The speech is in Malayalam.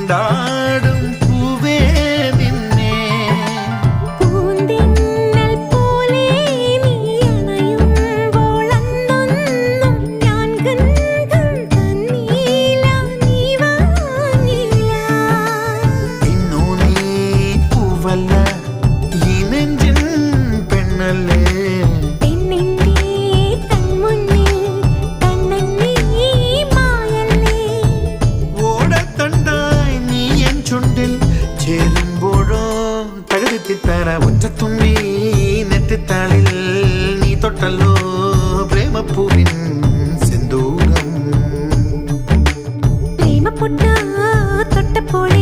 കൊണ്ടാടും പൂവേ നിന്നെ പൂന്തിന്നൽ പോലെ നീ അണയുമ്പോൾ അന്നൊന്നും ഞാൻ ഗന്ധം തന്നീല നീ വാങ്ങില്ല ഇന്നു നീ പൂവല്ല ഈ നെഞ്ചിൻ പെണ്ണല്ലേ ചേരുമ്പോഴോ തകരുത്തിത്തര ഒറ്റത്തുമ്പി നെറ്റിത്താളിൽ നീ തൊട്ടല്ലോ പ്രേമപ്പൂവിൻ സിന്ദൂരം പ്രേമപ്പൊട്ട തൊട്ടപ്പോൾ